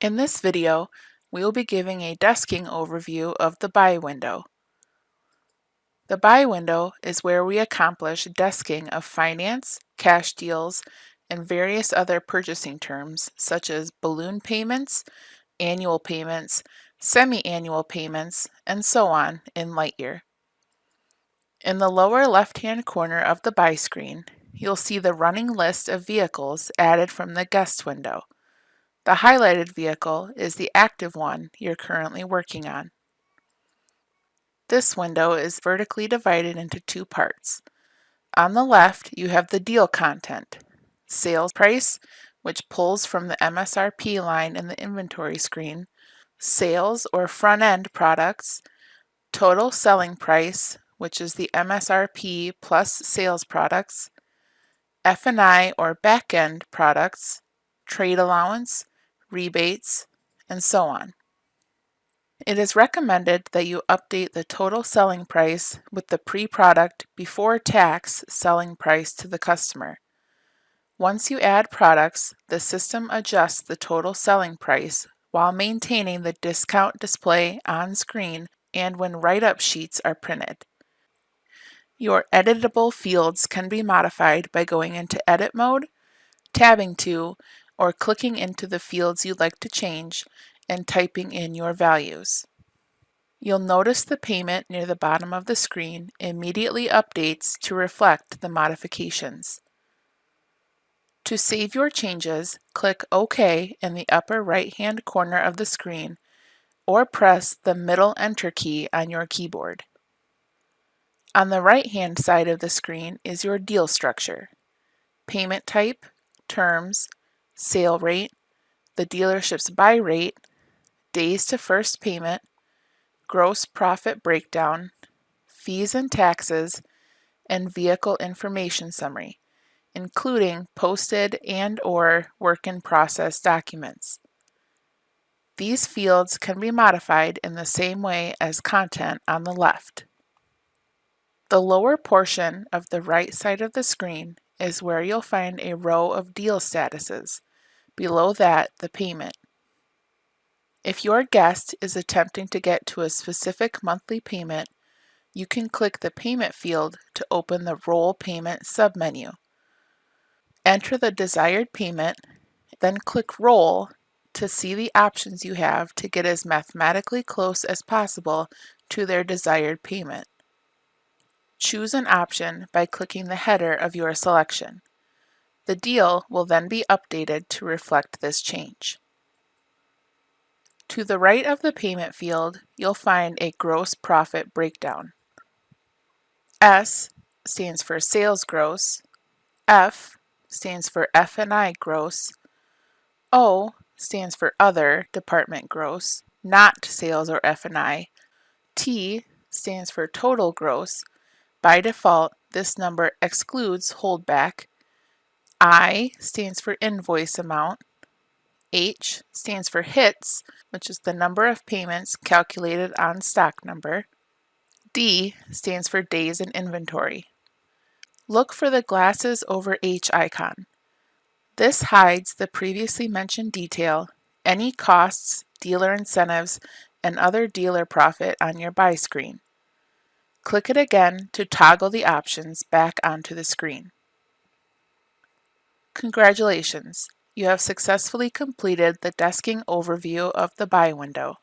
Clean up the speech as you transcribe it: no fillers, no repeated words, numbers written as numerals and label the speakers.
Speaker 1: In this video, we will be giving a desking overview of the buy window. The buy window is where we accomplish desking of finance, cash deals, and various other purchasing terms such as balloon payments, annual payments, semi-annual payments, and so on in LightYear. In the lower left-hand corner of the buy screen, you'll see the running list of vehicles added from the guest window. The highlighted vehicle is the active one you're currently working on. This window is vertically divided into two parts. On the left, you have the deal content, sales price, which pulls from the MSRP line in the inventory screen, sales or front-end products, total selling price, which is the MSRP plus sales products, F&I or back-end products, trade allowance, rebates, and so on. It is recommended that you update the total selling price with the pre-product before tax selling price to the customer. Once you add products, the system adjusts the total selling price while maintaining the discount display on screen and when write-up sheets are printed. Your editable fields can be modified by going into Edit mode, tabbing to, or clicking into the fields you'd like to change and typing in your values. You'll notice the payment near the bottom of the screen immediately updates to reflect the modifications. To save your changes, click OK in the upper right-hand corner of the screen or press the middle Enter key on your keyboard. On the right-hand side of the screen is your deal structure, payment type, terms, sale rate, the dealership's buy rate, days to first payment, gross profit breakdown, fees and taxes, and vehicle information summary, including posted and/or work-in-process documents. These fields can be modified in the same way as content on the left. The lower portion of the right side of the screen is where you'll find a row of deal statuses. Below that, the payment. If your guest is attempting to get to a specific monthly payment, you can click the Payment field to open the Roll Payment submenu. Enter the desired payment, then click Roll to see the options you have to get as mathematically close as possible to their desired payment. Choose an option by clicking the header of your selection. The deal will then be updated to reflect this change. To the right of the payment field, you'll find a gross profit breakdown. S stands for sales gross, F stands for F&I gross, O stands for other department gross, not sales or F&I, T stands for total gross. By default, this number excludes holdback. I stands for invoice amount. H stands for hits, which is the number of payments calculated on stock number. D stands for days in inventory. Look for the glasses over H icon. This hides the previously mentioned detail, any costs, dealer incentives, and other dealer profit on your buy screen. Click it again to toggle the options back onto the screen. Congratulations! You have successfully completed the desking overview of the buy window.